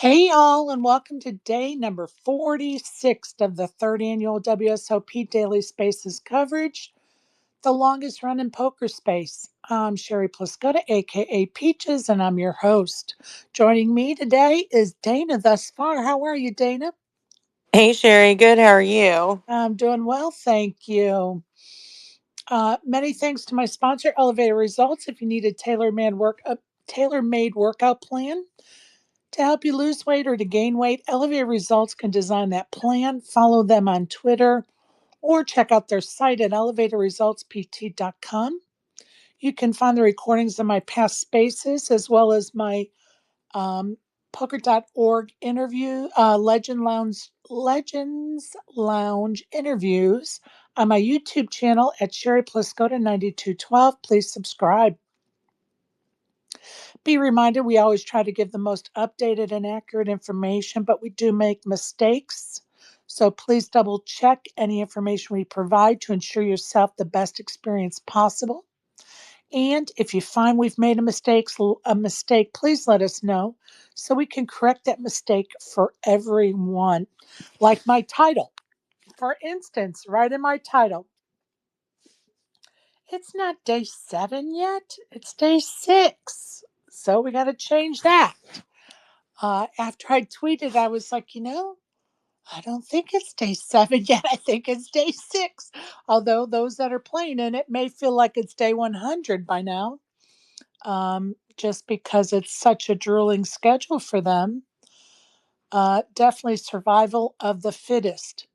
Hey, all, and welcome to day number 46 of the third annual WSOP Daily Spaces coverage, the longest running poker space. I'm Sherry Pluskota, aka Peaches, and I'm your host. Joining me today is Dana thus far. How are you, Dana? Hey Sherry, good. How are you? I'm doing well, thank you. Many thanks to my sponsor, Elevator Results. If you need a tailor-made workout plan, to help you lose weight or to gain weight, Elevate Results can design that plan. Follow them on Twitter or check out their site at elevatorresultspt.com. You can find the recordings of my past spaces as well as my um, poker.org Legends Lounge interviews on my YouTube channel at Sherry Pluskota 9212. Please subscribe. Be reminded, we always try to give the most updated and accurate information, but we do make mistakes. So please double check any information we provide to ensure yourself the best experience possible. And if you find we've made a mistake, please let us know so we can correct that mistake for everyone. Like my title, for instance, right in my title, it's not day 7 yet, it's day 6. So we got to change that. After I tweeted, I was like, I don't think it's day 7 yet. I think it's day 6. Although those that are playing in it may feel like it's day 100 by now, just because it's such a drooling schedule for them. Definitely survival of the fittest,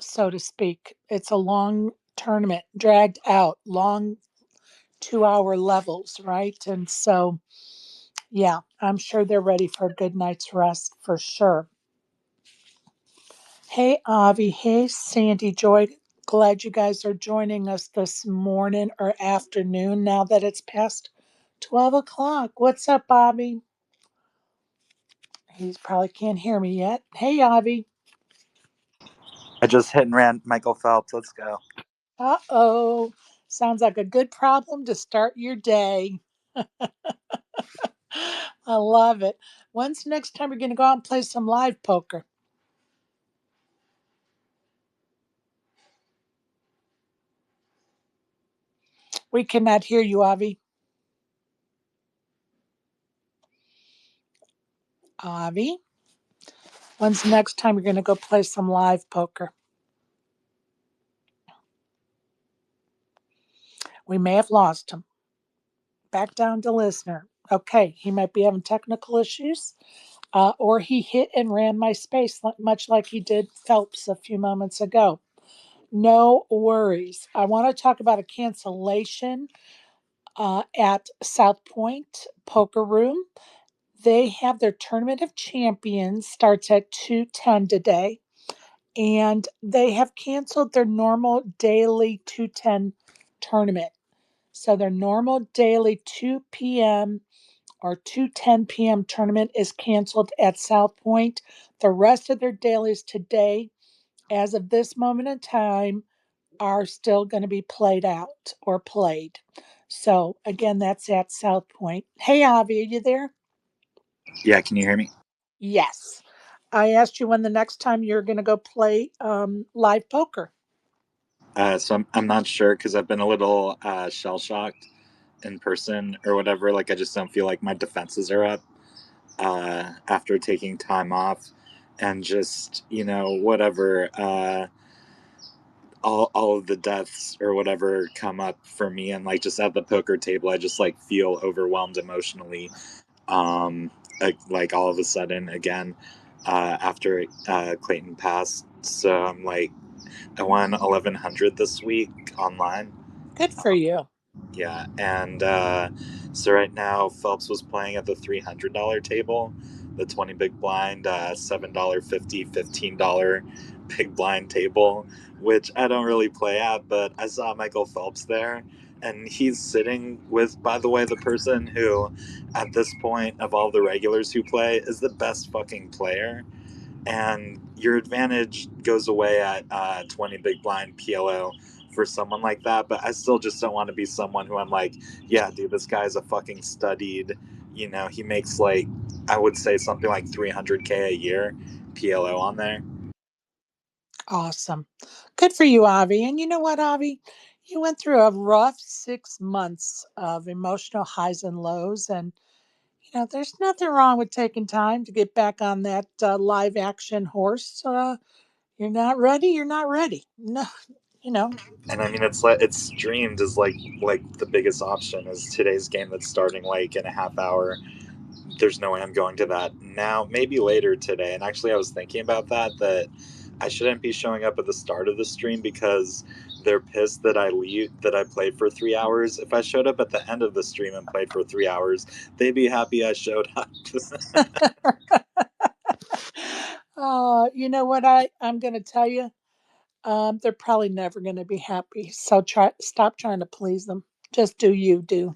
so to speak. It's a long tournament, dragged out, long 2 hour levels, right? And so, yeah, I'm sure they're ready for a good night's rest for sure. Hey, Avi. Hey, Sandy Joy. Glad you guys are joining us this morning or afternoon now that it's past 12 o'clock. What's up, Bobby? He probably can't hear me yet. Hey, Avi. I just hit and ran Michael Phelps. Let's go. Uh-oh. Sounds like a good problem to start your day. I love it. When's the next time you're going to go out and play some live poker? We cannot hear you, Avi. Avi? When's the next time you're going to go play some live poker? We may have lost him. Back down to listener. Okay, he might be having technical issues, or he hit and ran my space, much like he did Phelps a few moments ago. No worries. I want to talk about a cancellation at South Point Poker Room. They have their Tournament of Champions starts at 2:10 today, and they have canceled their normal daily 2:10 tournament. So their normal daily 2 p.m. or 2:10 p.m. tournament is canceled at South Point. The rest of their dailies today, as of this moment in time, are still going to be played out or played. So again, that's at South Point. Hey, Avi, are you there? Yeah, can you hear me? Yes. I asked you when the next time you're going to go play live poker. So I'm not sure because I've been a little shell shocked in person or whatever. Like, I just don't feel like my defenses are up after taking time off and just, whatever. All of the deaths or whatever come up for me, and like just at the poker table, I just like feel overwhelmed emotionally. Um, like all of a sudden again after Clayton passed. So I'm like, I won 1100 this week online. Good for you. Yeah, and so right now Phelps was playing at the $300 table, the 20 big blind, $7.50, $15 big blind table, which I don't really play at, but I saw Michael Phelps there, and he's sitting with, by the way, the person who, at this point of all the regulars who play, is the best fucking player. And your advantage goes away at 20 big blind PLO for someone like that. But I still just don't want to be someone who I'm like, yeah, dude, this guy's a fucking studied, he makes like I would say something like 300K a year PLO on there. Awesome. Good for you, Avi. And you know what, Avi? You went through a rough 6 months of emotional highs and lows. And, there's nothing wrong with taking time to get back on that live action horse. You're not ready. You're not ready. No, you know. And I mean, it's streamed as like the biggest option is today's game that's starting like in a half hour. There's no way I'm going to that now. Maybe later today. And actually, I was thinking about that I shouldn't be showing up at the start of the stream because they're pissed that I played for 3 hours. If I showed up at the end of the stream and played for 3 hours, they'd be happy I showed up. You know what I'm going to tell you? They're probably never going to be happy. So stop trying to please them. Just do you, do.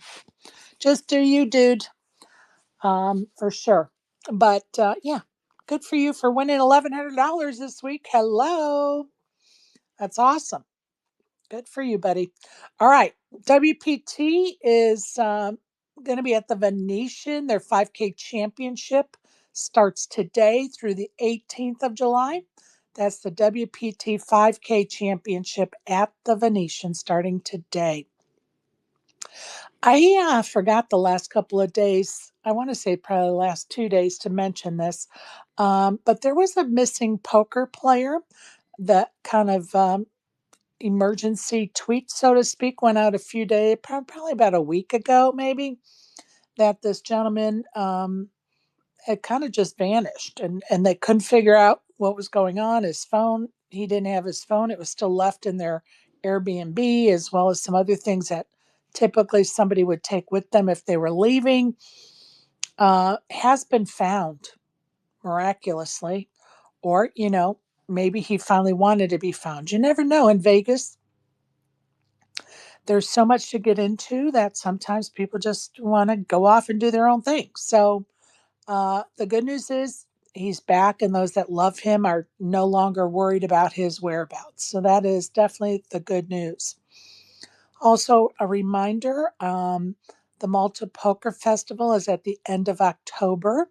Just do you, dude. For sure. But yeah, good for you for winning $1,100 this week. Hello, that's awesome. Good for you, buddy. All right, WPT is going to be at the Venetian. Their 5K championship starts today through the 18th of July. That's the WPT 5K championship at the Venetian starting today. I forgot the last couple of days. I want to say probably the last 2 days to mention this. But there was a missing poker player that kind of emergency tweet, so to speak, went out a few days, probably about a week ago, maybe, that this gentleman had kind of just vanished and they couldn't figure out what was going on. His phone, he didn't have his phone. It was still left in their Airbnb, as well as some other things that typically somebody would take with them if they were leaving. Has been found miraculously, or, maybe he finally wanted to be found. You never know in Vegas. There's so much to get into that sometimes people just want to go off and do their own thing. So, the good news is he's back, and those that love him are no longer worried about his whereabouts. So that is definitely the good news. Also, a reminder, the Malta Poker Festival is at the end of October.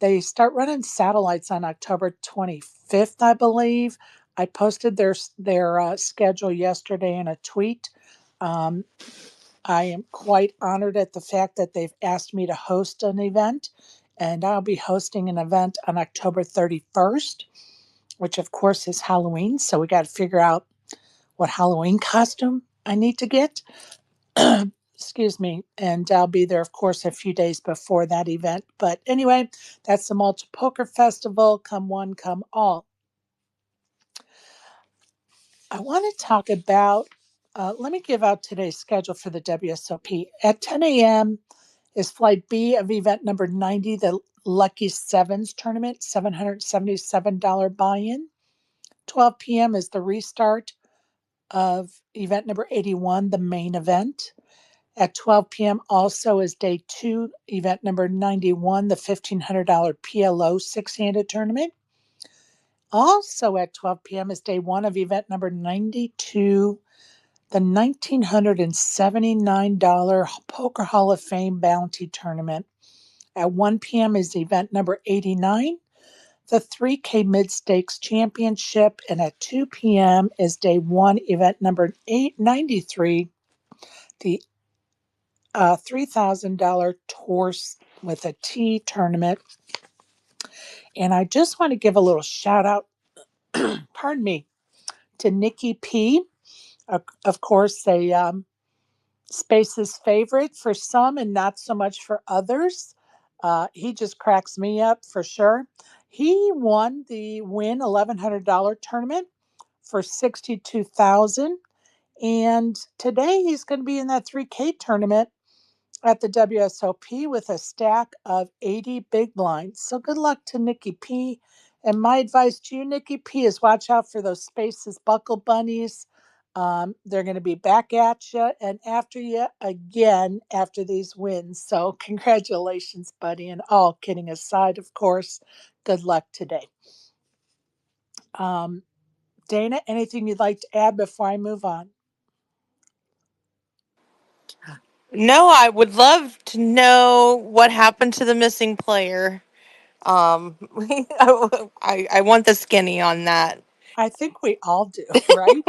They start running satellites on October 25th, I believe. I posted their schedule yesterday in a tweet. Um, I am quite honored at the fact that they've asked me to host an event, and I'll be hosting an event on October 31st, which of course is Halloween. So we got to figure out what Halloween costume I need to get. Excuse me. And I'll be there, of course, a few days before that event. But anyway, that's the Malta Poker Festival. Come one, come all. I want to talk about, let me give out today's schedule for the WSOP. At 10 a.m. is Flight B of event number 90, the Lucky Sevens tournament, $777 buy in. 12 p.m. is the restart of event number 81, the main event. At 12 p.m. also is day two, event number 91, the $1,500 PLO six-handed tournament. Also at 12 p.m. is day one of event number 92, the $1,979 Poker Hall of Fame Bounty Tournament. At 1 p.m. is event number 89, the 3K Mid Stakes Championship. And at 2 p.m. is day one, event number 893, the $3,000 Torse with a T tournament. And I just want to give a little shout out, pardon me, to Nikki P. Of course, a Space's favorite for some and not so much for others. He just cracks me up for sure. He won the Win $1,100 tournament for $62,000, and today he's going to be in that 3K tournament at the WSOP with a stack of 80 big blinds. So good luck to Nikki P. And my advice to you, Nikki P, is watch out for those Spaces buckle bunnies. They're going to be back at you and after you again after these wins. So congratulations, buddy. And all kidding aside, of course, good luck today. Um, Dana, anything you'd like to add before I move on? No, I would love to know what happened to the missing player. Um, I want the skinny on that. I think we all do, right?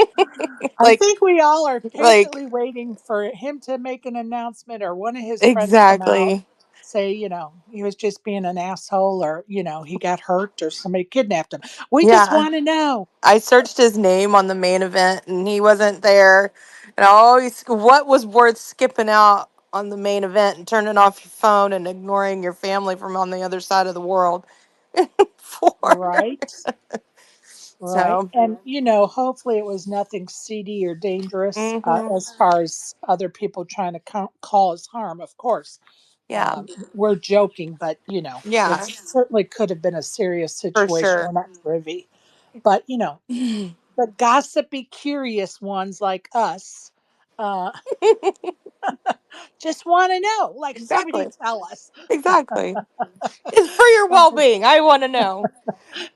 I Like, think we all are like patiently waiting for him to make an announcement or one of his friends come out, exactly. say, he was just being an asshole or, he got hurt or somebody kidnapped him. We just Yeah. want to know. I searched his name on the main event and he wasn't there. And I always, what was worth skipping out on the main event and turning off your phone and ignoring your family from on the other side of the world for? Right. Right. So, And, hopefully it was nothing seedy or dangerous hmm, as far as other people trying to cause harm, of course. yeah, We're joking, but, it yeah, certainly could have been a serious for situation. sure. We're not privy. But, the gossipy, curious ones like us uh, just want to know. Like, Exactly. somebody tell us. Exactly. It's for your well being. I want to know.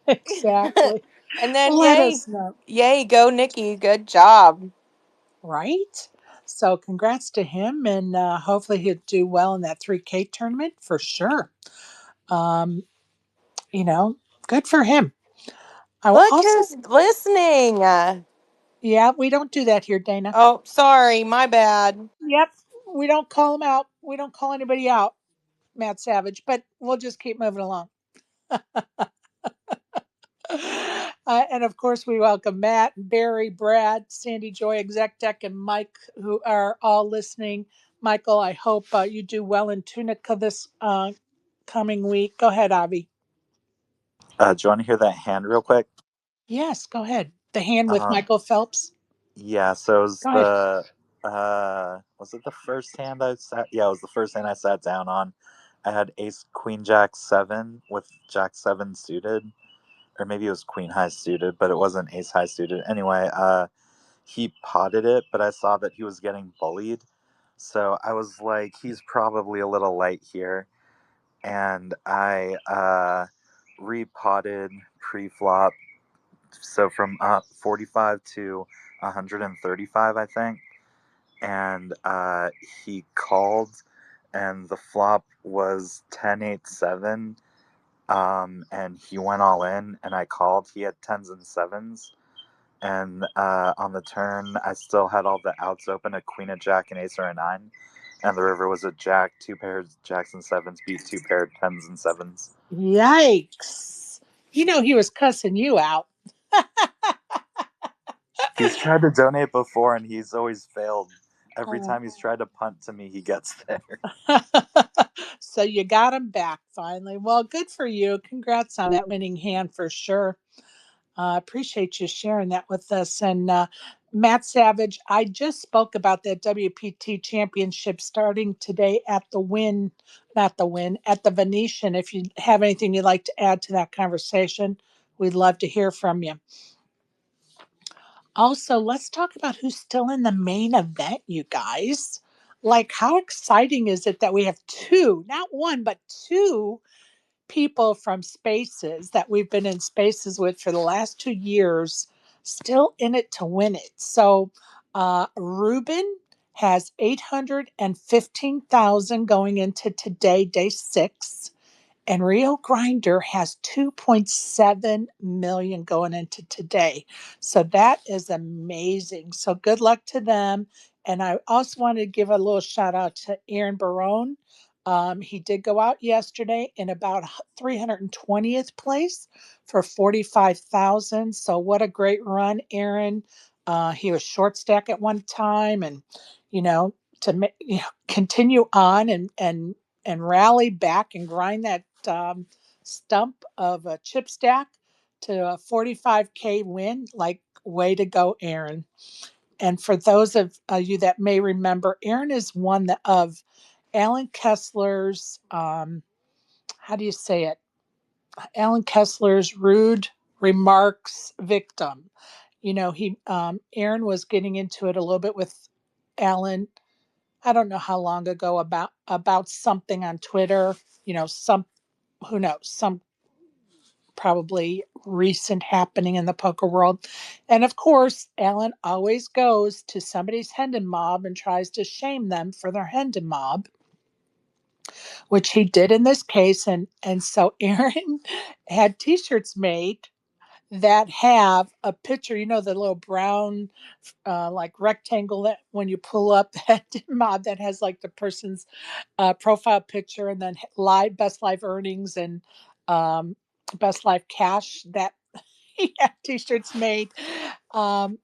Exactly. And then, Let yay, us know. yay, go, Nikki. Good job. Right? So congrats to him, and hopefully he'll do well in that 3K tournament for sure. Um, you know, good for him. I will Look also, who's listening. yeah, we don't do that here, Dana. Oh, sorry. My bad. Yep, we don't call him out. We don't call anybody out, Matt Savage, but we'll just keep moving along. And of course, we welcome Matt, Barry, Brad, Sandy Joy, Exec Tech, and Mike, who are all listening. Michael, I hope you do well in Tunica this coming week. Go ahead, Avi. Do you want to hear that hand real quick? Yes, go ahead. The hand with Uh, Michael Phelps. yeah, so it was Go ahead. was it the first hand I sat? Yeah, it was the first hand I sat down on. I had Ace Queen Jack 7 with Jack 7 suited, or maybe it was Queen High suited, but it wasn't Ace High suited. Anyway, he potted it, but I saw that he was getting bullied, so I was like, he's probably a little light here, and I repotted pre-flop, so from 45 to 135, I think, and he called, and the flop was 10-8-7, and he went all in, and I called. He had tens and sevens, and on the turn, I still had all the outs open, a queen, a jack, an ace, or a nine, and the river was a jack. Two pairs jacks and sevens beat two paired tens and sevens. Yikes. He was cussing you out. He's tried to donate before, and he's always failed. Every Oh. time he's tried to punt to me, he gets there. So you got him back finally. Well, good for you. Congrats on that winning hand for sure. Appreciate you sharing that with us. And Matt Savage, I just spoke about that WPT championship starting today at the Win, not the Win, at the Venetian. If you have anything you'd like to add to that conversation, we'd love to hear from you. Also, let's talk about who's still in the main event, you guys. Like, how exciting is it that we have two, not one, but two people from spaces that we've been in spaces with for the last 2 years still in it to win it. So Ruben has 815,000 going into today, day 6. And Rio Grinder has 2.7 million going into today. So that is amazing. So good luck to them. And I also wanted to give a little shout out to Aaron Barone. He did go out yesterday in about 320th place for 45,000. So what a great run, Aaron. He was short stack at one time, and you know continue on and rally back and grind that stump of a chip stack to a 45K win. Like, way to go, Aaron. And for those of you that may remember, Aaron is one of Alan Kessler's, how do you say it? Alan Kessler's rude remarks victim. Aaron was getting into it a little bit with Alan. I don't know how long ago about something on Twitter. Some who knows, some probably recent happening in the poker world. And of course, Alan always goes to somebody's Hendon mob and tries to shame them for their Hendon mob. which he did in this case. And so Aaron had T-shirts made that have a picture, the little brown like rectangle that when you pull up that mod that has like the person's profile picture, and then live best live earnings and um, best life cash that he had T-shirts made um,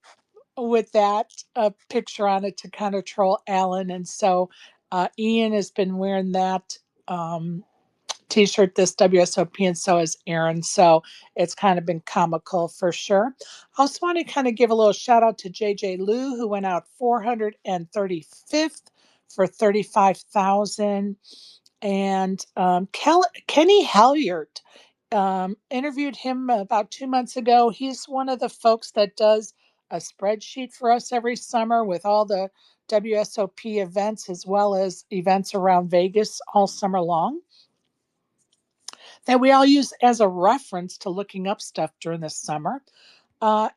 with that picture on it to kind of troll Alan. And so Ian has been wearing that T-shirt this WSOP, and so has Aaron. So it's kind of been comical for sure. I also want to kind of give a little shout out to JJ Liu, who went out 435th for 35,000. And Kenny Halyard, interviewed him about 2 months ago. He's one of the folks that does a spreadsheet for us every summer with all the WSOP events as well as events around Vegas all summer long that we all use as a reference to looking up stuff during the summer.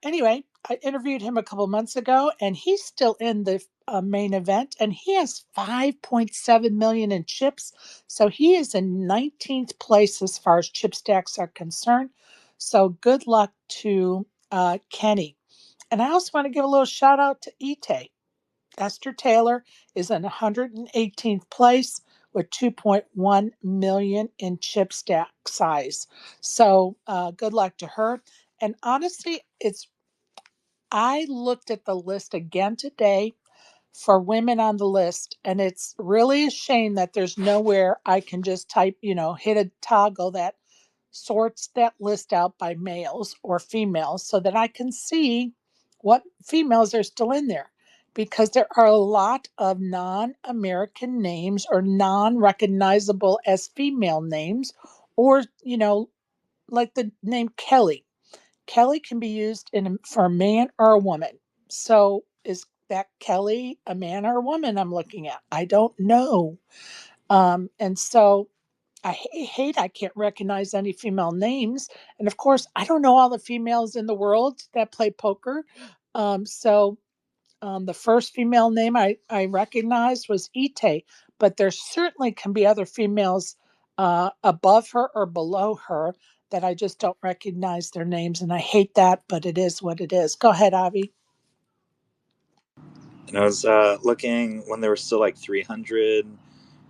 Anyway, I interviewed him a couple months ago, and he's still in the main event, and he has 5.7 million in chips. So he is in 19th place as far as chip stacks are concerned. So good luck to Kenny. And I also want to give a little shout out to Ite. Esther Taylor is in 118th place with 2.1 million in chip stack size. So good luck to her. And honestly, I looked at the list again today for women on the list, and it's really a shame that there's nowhere I can just type, hit a toggle that sorts that list out by males or females so that I can see what females are still in there, because there are a lot of non-American names or non-recognizable as female names, or like the name Kelly. Kelly can be used for a man or a woman. So is that Kelly a man or a woman I'm looking at? I don't know. And so I hate I can't recognize any female names. And of course, I don't know all the females in the world that play poker. So the first female name I recognized was Ite, but there certainly can be other females above her or below her that I just don't recognize their names. And I hate that, but it is what it is. Go ahead, Avi. And I was looking when there were still like 300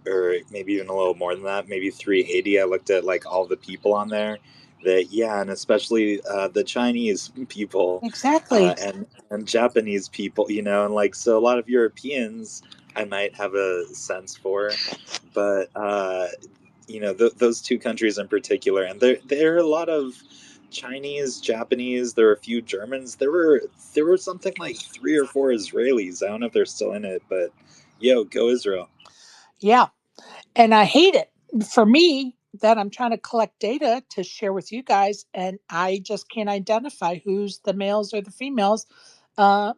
or maybe even a little more than that, maybe 380. I looked at like all the people on there. That yeah, and especially the Chinese people Exactly. and Japanese people, and like so a lot of Europeans I might have a sense for, but those two countries in particular, and there are a lot of Chinese, Japanese. There were a few Germans. There were something like 3 or 4 Israelis. I don't know if they're still in it, but yo, go Israel. Yeah. And I hate it for me that I'm trying to collect data to share with you guys, and I just can't identify who's the males or the females. Uh,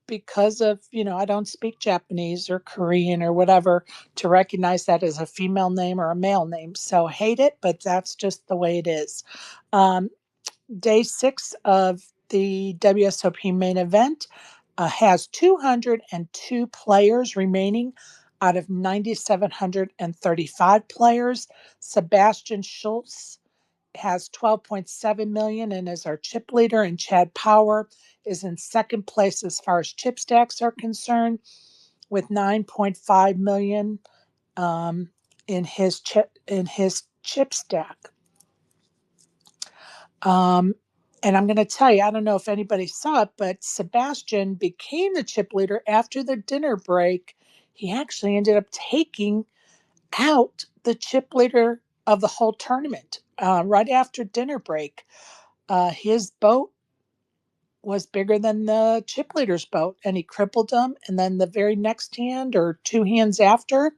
because of I don't speak Japanese or Korean or whatever to recognize that as a female name or a male name. So hate it, but that's just the way it is. um, Day 6 of the WSOP main event has 202 players remaining out of 9,735 players. Sebastian Schultz has 12.7 million and is our chip leader, and Chad Power is in second place as far as chip stacks are concerned with 9.5 million in his chip stack. Um, and I'm going to tell you, I don't know if anybody saw it, but Sebastian became the chip leader after the dinner break. He actually ended up taking out the chip leader of the whole tournament right after dinner break. His boat was bigger than the chip leader's boat, and he crippled him. And then the very next hand, or two hands after,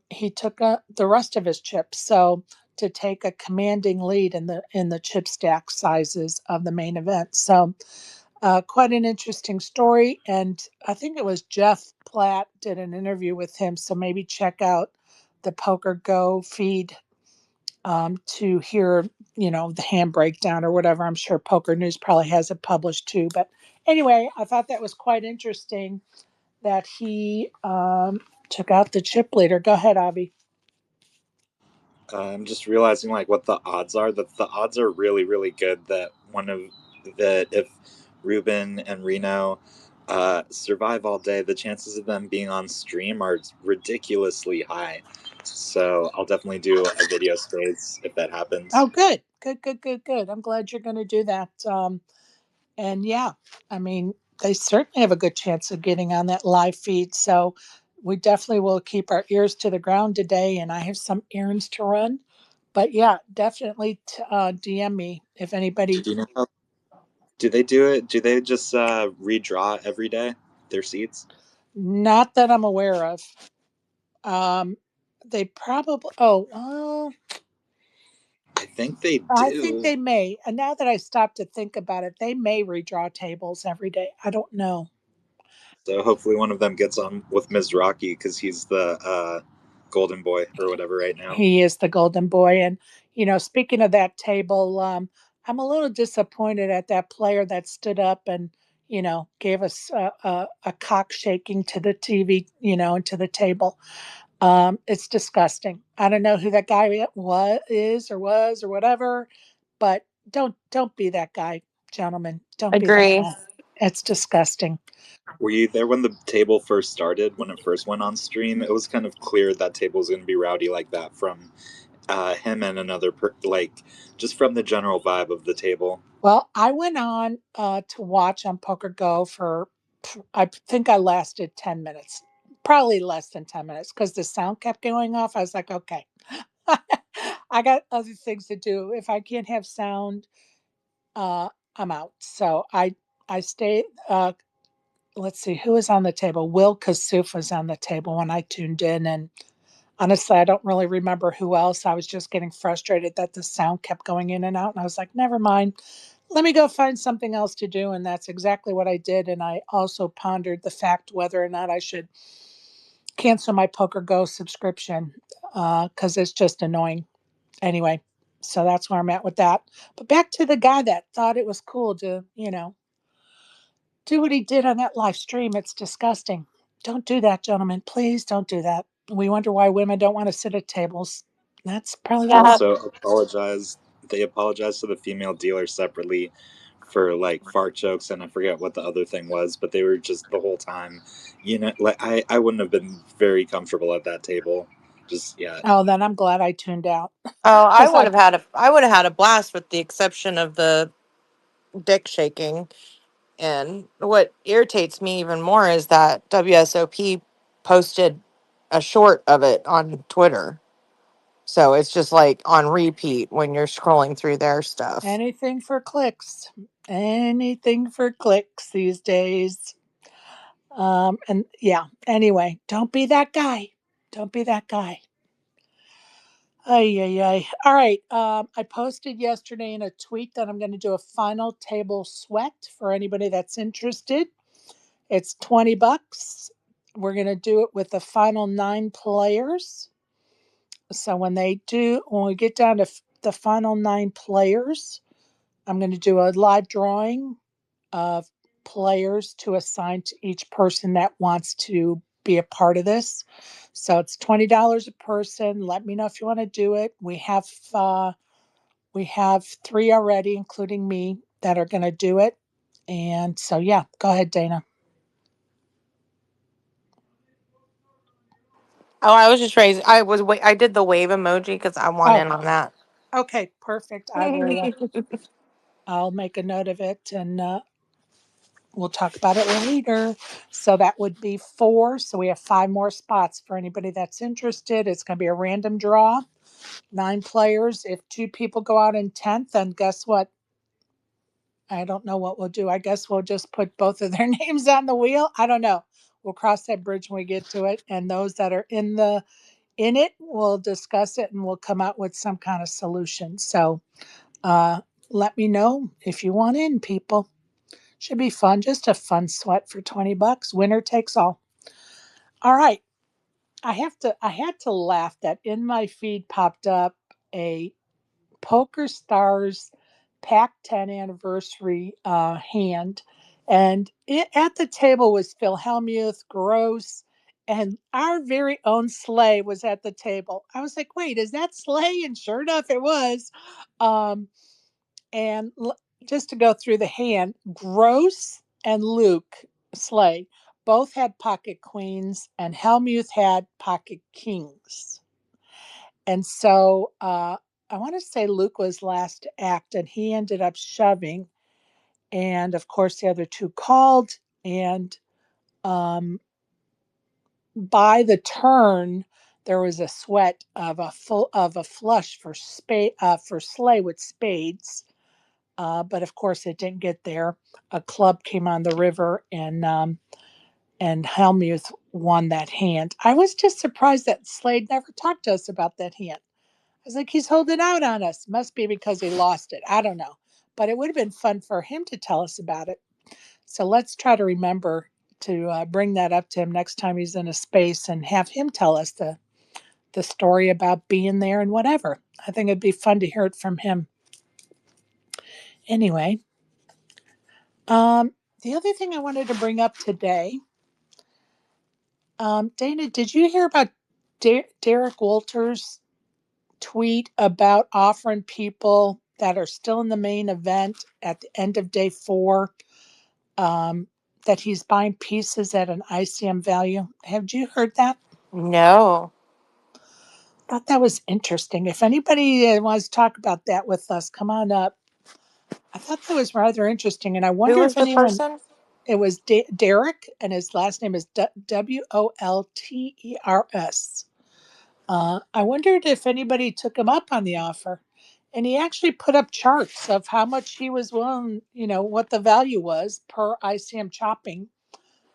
he took the rest of his chips. So to take a commanding lead in the chip stack sizes of the main event. So quite an interesting story. And I think it was Jeff Platt did an interview with him. So maybe check out the Poker Go feed to hear, the hand breakdown or whatever. I'm sure Poker News probably has it published too. But anyway, I thought that was quite interesting that he took out the chip leader. Go ahead, Avi. I'm just realizing like what the odds are. That the odds are really really good that one of that if Ruben and Reno survive all day, the chances of them being on stream are ridiculously high. So I'll definitely do a video space if that happens. Oh, good, good, good, good, good. I'm glad you're going to do that. And yeah, I mean, they certainly have a good chance of getting on that live feed. So we definitely will keep our ears to the ground today. And I have some errands to run. But yeah, definitely DM me if anybody. Do you know how do they do it? Do they just redraw every day their seats? Not that I'm aware of. Um, they probably. Oh, well, I think they I think do. they may. And now that I stop to think about it, they may redraw tables every day. I don't know. So hopefully one of them gets on with Mizraki because he's the golden boy or whatever right now. He is the golden boy. And, speaking of that table, I'm a little disappointed at that player that stood up and, gave us a cock shaking to the TV, and to the table. It's disgusting. I don't know who that guy is or was or whatever, but don't be that guy, gentlemen. Don't be that Agree. guy. It's disgusting. Were you there when the table first started, when it first went on stream? It was kind of clear that table was going to be rowdy like that from him and like just from the general vibe of the table. Well, I went on to watch on Poker Go for, I think I lasted 10 minutes, probably less than 10 minutes because the sound kept going off. I was like, okay, I got other things to do. If I can't have sound, uh, I'm out. So I stayed. Let's see, who was on the table? Will Kassouf was on the table when I tuned in. And honestly, I don't really remember who else. I was just getting frustrated that the sound kept going in and out. And I was like, never mind. Let me go find something else to do. And that's exactly what I did. And I also pondered the fact whether or not I should cancel my Poker Go subscription because it's just annoying. Anyway, so that's where I'm at with that. But back to the guy that thought it was cool to, do what he did on that live stream. It's disgusting. Don't do that, gentlemen. Please don't do that. We wonder why women don't want to sit at tables. That's probably They why. Yeah. also apologize. They apologized to the female dealer separately for like fart jokes, and I forget what the other thing was, but they were just the whole time. Like I wouldn't have been very comfortable at that table. Just yeah. Oh, then I'm glad I tuned out Oh, because I. I would have had a blast with the exception of the dick shaking. And what irritates me even more is that WSOP posted a short of it on Twitter. So it's just like on repeat when you're scrolling through their stuff. Anything for clicks. Anything for clicks these days. And yeah, anyway, don't be that guy. Don't be that guy. Ay, ay, ay. All right. I posted yesterday in a tweet that I'm going to do a final table sweat for anybody that's interested. It's $20. We're going to do it with the final 9 players. So when we get down to the final 9 players, I'm going to do a live drawing of players to assign to each person that wants to be a part of this. So it's $20 a person. Let me know if you want to do it. We have 3 already, including me, that are going to do it. And so yeah, go ahead, Dana. Oh, I was just raising. I did the wave emoji because I want Oh, in on that. okay, perfect. I will. I'll make a note of it, and we'll talk about it later. So that would be 4. So we have 5 more spots for anybody that's interested. It's going to be a random draw, 9 players. If 2 people go out in 10th, then guess what? I don't know what we'll do. I guess we'll just put both of their names on the wheel. I don't know. We'll cross that bridge when we get to it. And those that are in it, we'll discuss it and we'll come out with some kind of solution. So uh, let me know if you want in, people. Should be fun. Just a fun sweat for $20. Winner takes all. All right. I had to laugh that in my feed popped up a Poker Stars Pac 10 anniversary hand. And at the table was Phil Hellmuth, Gross, and our very own Slay was at the table. I was like, wait, is that Slay? And sure enough, it was. Um, and just to go through the hand, Gross and Luke Slay both had pocket queens, and Helmuth had pocket kings. And so I want to say Luke was last to act, and he ended up shoving. And of course, the other two called. And um, by the turn, there was a sweat of a flush for for Slay with spades. But of course, it didn't get there. A club came on the river, and Helmuth won that hand. I was just surprised that Slade never talked to us about that hand. I was like, he's holding out on us. Must be because he lost it. I don't know. But it would have been fun for him to tell us about it. So let's try to remember to bring that up to him next time he's in a space and have him tell us the story about being there and whatever. I think it'd be fun to hear it from him. Anyway, the other thing I wanted to bring up today, Dana, did you hear about Derek Walters' tweet about offering people that are still in the main event at the end of day 4 um, that he's buying pieces at an ICM value? Have you heard that? No. Thought that was interesting. If anybody wants to talk about that with us, come on up. I thought that was rather interesting, and I Who wonder was if the anyone. person? It was Derek, and his last name is Wolters. I wondered if anybody took him up on the offer. And he actually put up charts of how much he was willing, what the value was per ICM chopping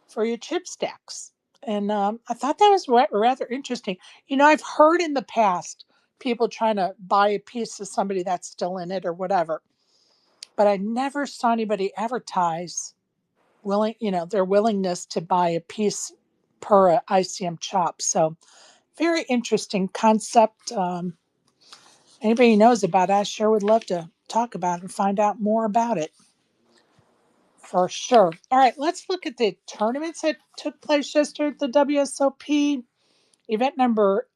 for your chip stacks. And I thought that was rather interesting. I've heard in the past people trying to buy a piece of somebody that's still in it or whatever, but I never saw anybody advertise their willingness to buy a piece per ICM chop. So very interesting concept. Anybody knows about it, I sure would love to talk about it and find out more about it for sure. All right, let's look at the tournaments that took place yesterday at the WSOP. Event number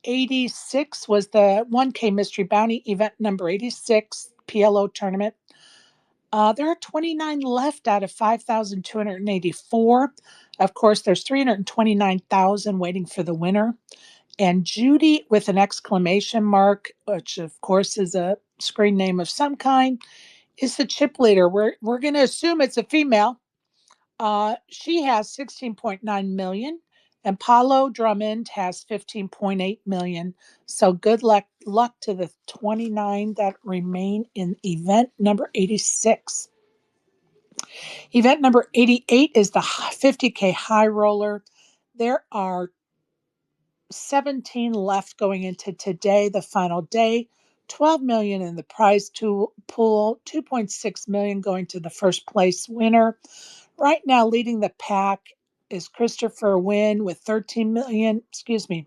86 was the 1K Mystery Bounty. Event number 86 PLO tournament. There are 29 left out of 5,284. Of course, there's 329,000 waiting for the winner. And Judy with an exclamation mark, which of course is a screen name of some kind, is the chip leader. We're going to assume it's a female. She has 16.9 million, and Paulo Drummond has 15.8 million. So good luck to the 29 that remain in event number 86. Event number 88 is the 50K high roller. There are 17 left going into today, the final day. 12 million in the prize pool, 2.6 million going to the first place winner. Right now, leading the pack is Christopher Wynn with 13 million. Excuse me.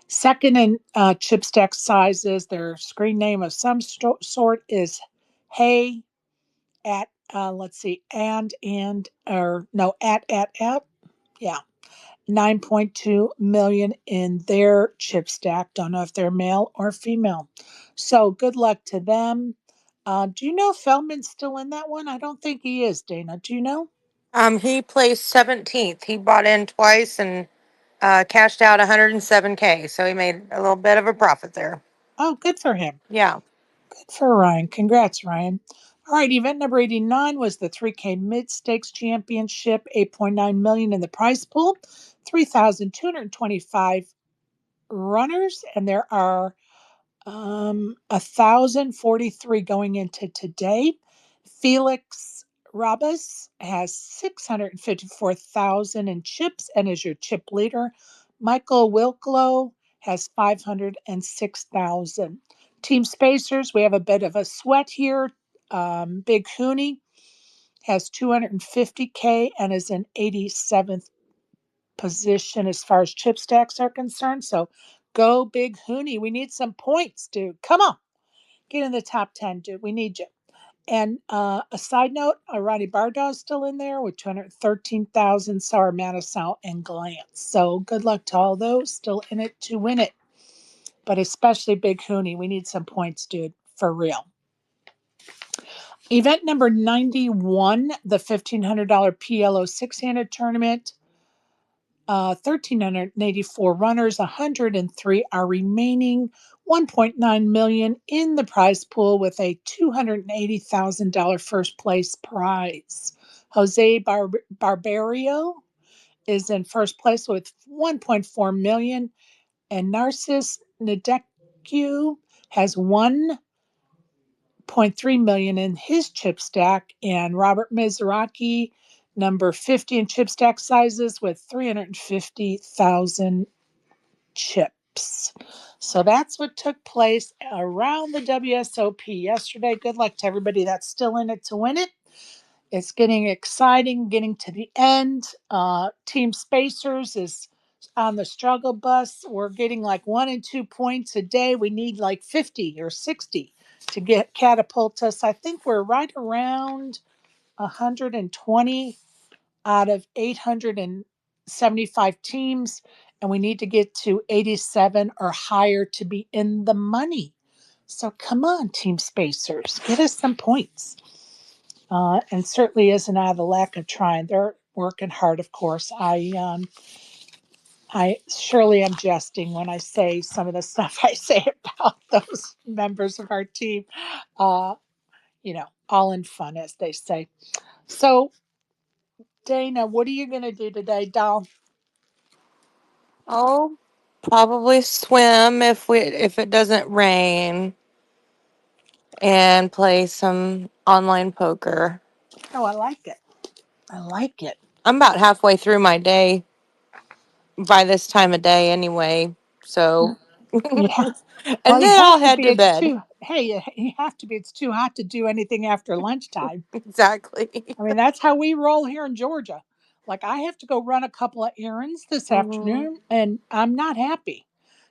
Second in chip stack sizes, their screen name of some sort is Hey at let's see, or no, at yeah, 9.2 million in their chip stack. Don't know if they're male or female. So good luck to them. Do you know if Feldman's still in that one? I don't think he is, Dana. Do you know? He placed 17th. He bought in twice and cashed out 107K. So he made a little bit of a profit there. Oh, good for him. Yeah. Good for Ryan. Congrats, Ryan. All right, event number 89 was the 3K Mid Stakes Championship, 8.9 million in the prize pool, 3,225 runners, and there are 1,043 going into today. Felix Rabas has 654,000 in chips and is your chip leader. Michael Wilklow has 506,000. Team Spacers, we have a bit of a sweat here. Big Hooney has 250K and is in 87th position as far as chip stacks are concerned. So go Big Hooney. We need some points, dude. Come on. Get in the top 10, dude. We need you. And a side note, Ronnie Bardaw is still in there with 213,000. So are Manasau and Glance. So good luck to all those still in it to win it. But especially Big Hooney. We need some points, dude, for real. Event number 91, the $1,500 PLO six-handed tournament. 1,384 runners, 103 are remaining, 1.9 million in the prize pool with a $280,000 first place prize. Jose Barbario is in first place with 1.4 million, and Narcis Nadecu has 1.3 million in his chip stack, and Robert Mizraki number 50 in chip stack sizes with 350,000 chips. So that's what took place around the WSOP yesterday. Good luck to everybody that's still in it to win it. It's getting exciting, getting to the end. Team Spacers is on the struggle bus. We're getting like 1 and 2 points a day. We need like 50 or 60 to get catapult us. I think we're right around 120 out of 875 teams, and we need to get to 87 or higher to be in the money. So come on, Team Spacers, get us some points. And certainly isn't out of the lack of trying. They're working hard, of course. I surely am jesting when I say some of the stuff I say about those members of our team. Uh, all in fun, as they say. So, Dana, what are you going to do today, doll? I'll probably swim if it doesn't rain, and play some online poker. Oh, I like it. I like it. I'm about halfway through my day by this time of day anyway. So, Yeah. and Well, you then have I'll to head be. to It's bed. too. Hey, you have to be. It's too hot to do anything after lunchtime. Exactly. I mean, that's how we roll here in Georgia. Like, I have to go run a couple of errands this Hmm. afternoon, and I'm not happy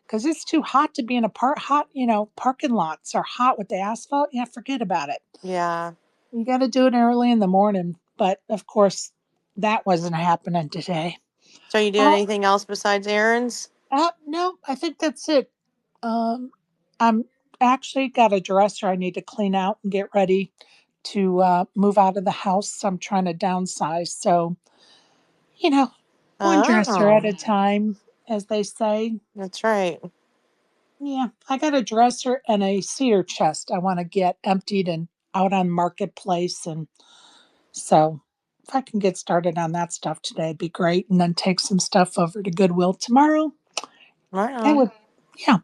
because it's too hot to be in a parking lots are hot with the asphalt. Yeah, forget about it. Yeah. You got to do it early in the morning. But of course, that wasn't happening today. So you doing Uh, anything else besides errands? no, I think that's it. Um, I'm actually got a dresser I need to clean out and get ready to move out of the house. I'm trying to downsize. So, you know, one dresser at Oh, a time, as they say. that's right. Yeah, I got a dresser and a cedar chest I want to get emptied and out on marketplace. And so if I can get started on that stuff today, it'd be great. And then take some stuff over to Goodwill tomorrow. Right That on. would, yeah,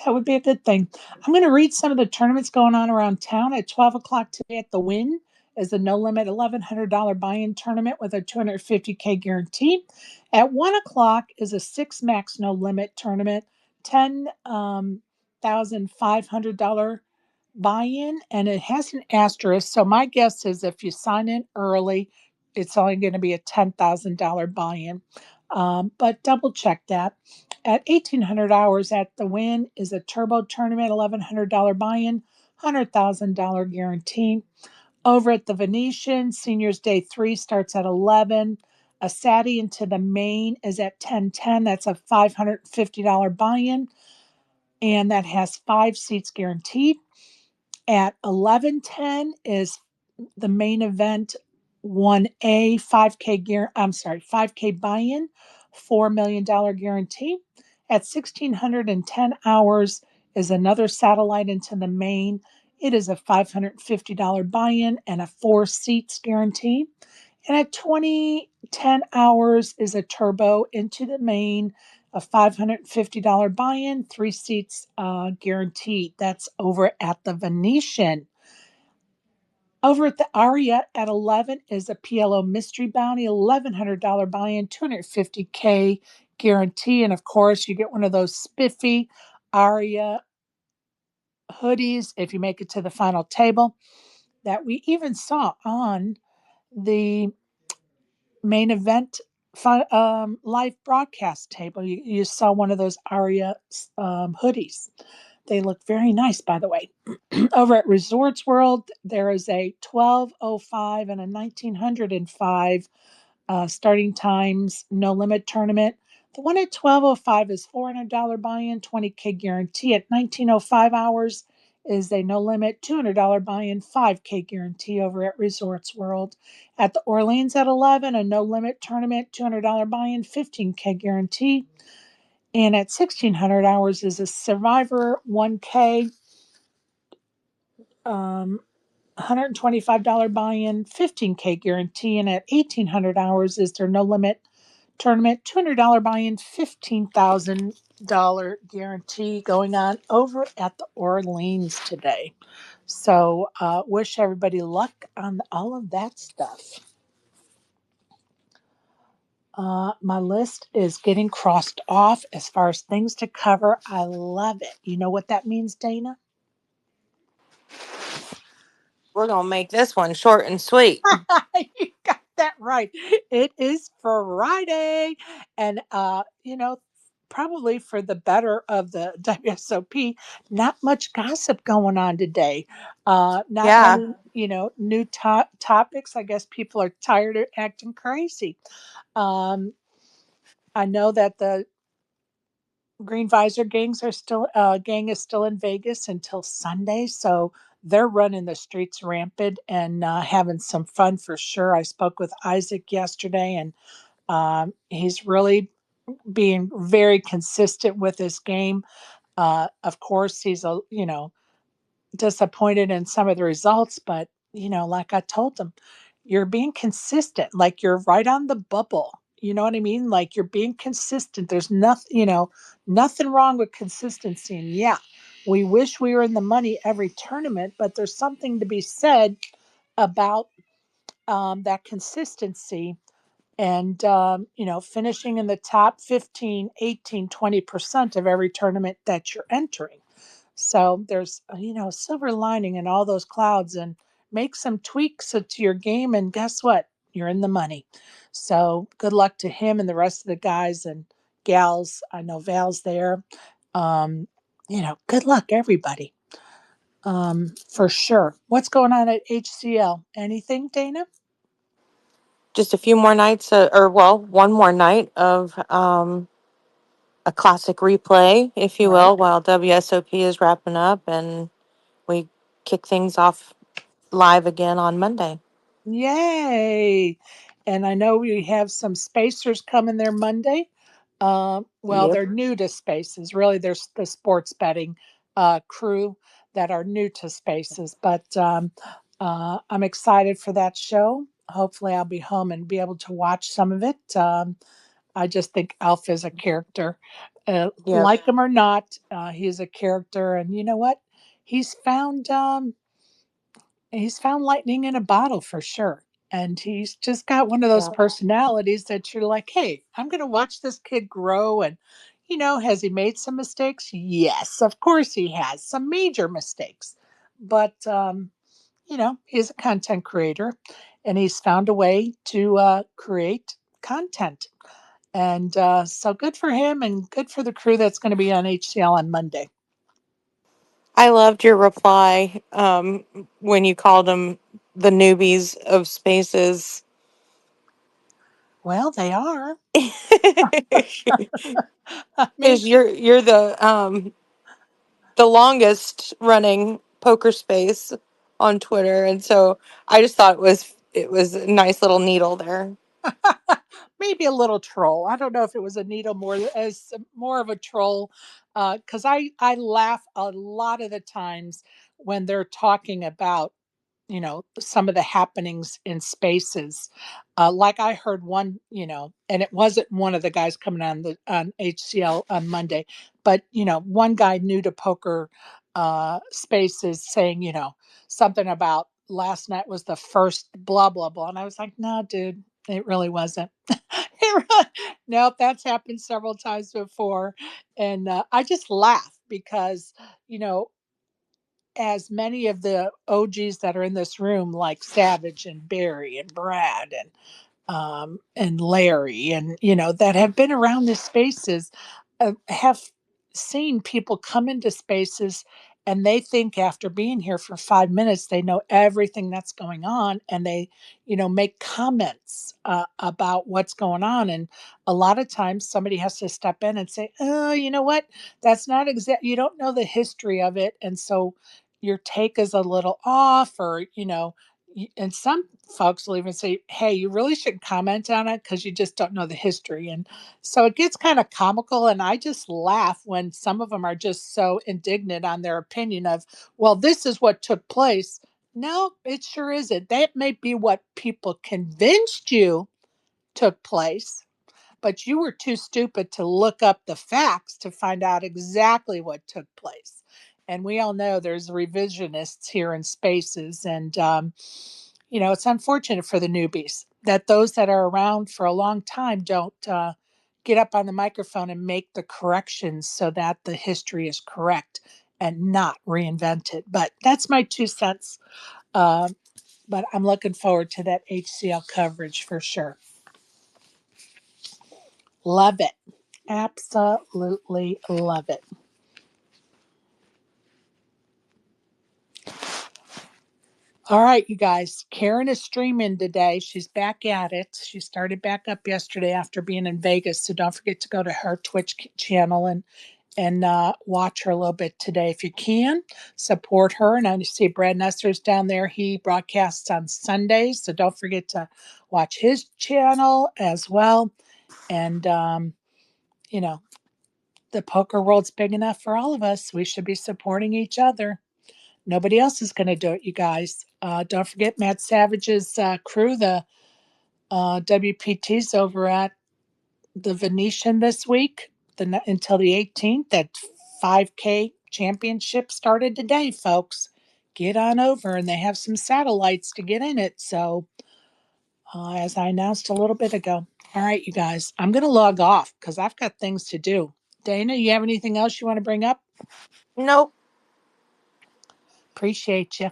that would be a good thing. I'm going to read some of the tournaments going on around town. At 12 o'clock today at the Win is a no limit $1,100 buy in tournament with a 250K guarantee. At 1 o'clock is a six max no limit tournament, $10,500 buy in, and it has an asterisk. So my guess is if you sign in early, it's only going to be a $10,000 buy in. But double check that. At 1,800 hours at the Win is a turbo tournament, $1,100 buy in, $100,000 guarantee. Over at the Venetian, Seniors Day 3 starts at 11. A Saturday into the main is at 10:10. That's a $550 buy in, and that has 5 seats guaranteed. At 11:10 is the main event 1A 5K buy-in, $4 million guarantee. At 1,610 hours is another satellite into the main. It is a $550 buy-in and a 4 seats guarantee. And at 2010 hours is a turbo into the main, a $550 buy-in, 3 seats guaranteed. That's over at the Venetian. Over at the Aria at 11 is a PLO Mystery Bounty, $1,100 buy-in, 250K guarantee. And of course, you get one of those spiffy Aria hoodies if you make it to the final table that we even saw on the main event live broadcast table. You saw one of those Aria hoodies. They look very nice, by the way. Over at Resorts World, there is a 1205 and a 1905 starting times, no limit tournament. The one at 1205 is $400 buy-in, 20K guarantee. At 1905 hours is a no limit $200 buy-in, 5K guarantee over at Resorts World. At the Orleans at 11, a no limit tournament, $200 buy-in, 15K guarantee. And at 1600 hours is a Survivor 1K, $125 buy-in, 15K guarantee. And at 1800 hours is their no limit tournament, $200 buy-in, $15,000 guarantee going on over at the Orleans today. So wish everybody luck on all of that stuff. My list is getting crossed off as far as things to cover. I love it. You know what that means, Dana? We're gonna make this one short and sweet. You got that right. It is Friday. And, probably for the better of the WSOP, not much gossip going on today. Not Yeah. many, new topics. I guess people are tired of acting crazy. Um, I know that the Green Visor gang is still in Vegas until Sunday, so they're running the streets rampant and having some fun for sure. I spoke with Isaac yesterday, and he's really being very consistent with his game. Of course, he's disappointed in some of the results, but like I told them, you're being consistent. Like you're right on the bubble. You know what I mean? Like you're being consistent. There's nothing, nothing wrong with consistency. And yeah, we wish we were in the money every tournament, but there's something to be said about that consistency and finishing in the top 15, 18, 20% of every tournament that you're entering. So there's a silver lining in all those clouds, and make some tweaks to your game, and guess what, you're in the money. So good luck to him and the rest of the guys and gals. I know Val's there. Good luck everybody, for sure. What's going on at HCL? Anything, Dana? Just a few more nights, or well, one more night of a classic replay, if you Right. will, while WSOP is wrapping up, and we kick things off live again on Monday. Yay. And I know we have some spacers coming there Monday. Well, Yep. they're new to spaces. Really, there's the sports betting crew that are new to spaces. But I'm excited for that show. Hopefully, I'll be home and be able to watch some of it. I just think Alf is a character. Yep. Like him or not, he's a character. And you know what? He's found. He's found lightning in a bottle for sure. And he's just got one of those Yep. personalities that you're like, hey, I'm going to watch this kid grow. And, has he made some mistakes? Yes, of course he has some major mistakes. But, he's a content creator and he's found a way to create content. And so good for him and good for the crew that's going to be on HCL on Monday. I loved your reply when you called them the newbies of spaces. Well, they are. Because I mean, you're the longest running poker space on Twitter, and so I just thought it was a nice little needle there. maybe a little troll. I don't know if it was a needle more as more of a troll, because I laugh a lot of the times when they're talking about some of the happenings in spaces. Like I heard one, and it wasn't one of the guys coming on HCL on Monday, but one guy new to poker spaces saying something about last night was the first blah blah blah, and I was like, no, dude, it really wasn't. Nope, that's happened several times before, and I just laugh because you know as many of the OGs that are in this room, like Savage and Barry and Brad and Larry, and that have been around this spaces, have. seen people come into spaces and they think after being here for 5 minutes they know everything that's going on, and they make comments about what's going on. And a lot of times somebody has to step in and say, oh, you know what, that's not exact, you don't know the history of it, and so your take is a little off, or and some folks will even say, hey, you really shouldn't comment on it because you just don't know the history. And so it gets kind of comical, and I just laugh when some of them are just so indignant on their opinion of, well, this is what took place. No, it sure isn't. That may be what people convinced you took place, but you were too stupid to look up the facts to find out exactly what took place. And we all know there's revisionists here in spaces. And, it's unfortunate for the newbies that those that are around for a long time don't get up on the microphone and make the corrections so that the history is correct and not reinvented. But that's my 2 cents. Uh, but I'm looking forward to that HCL coverage for sure. Love it. Absolutely love it. All right, you guys. Karen is streaming today. She's back at it. She started back up yesterday after being in Vegas. So don't forget to go to her Twitch channel and watch her a little bit today if you can. Support her. And I see Brad Nestor's down there. He broadcasts on Sundays. So don't forget to watch his channel as well. And, you know, the poker world's big enough for all of us. We should be supporting each other. Nobody else is going to do it, you guys. Don't forget Matt Savage's crew, the WPT's over at the Venetian this week until the 18th. That 5K championship started today, folks. Get on over, and they have some satellites to get in it. So, as I announced a little bit ago. All right, you guys, I'm going to log off because I've got things to do. Dana, you have anything else you want to bring up? Nope. Appreciate you.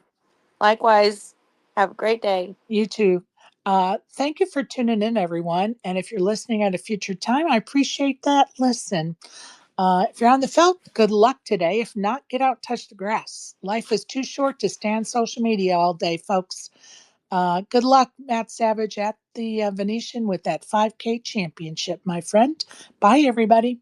Likewise. Have a great day. You too. Thank you for tuning in, everyone. And if you're listening at a future time, I appreciate that. Listen, if you're on the felt, good luck today. If not, get out, touch the grass. Life is too short to stand social media all day, folks. Good luck, Matt Savage, at the Venetian with that 5K championship, my friend. Bye, everybody.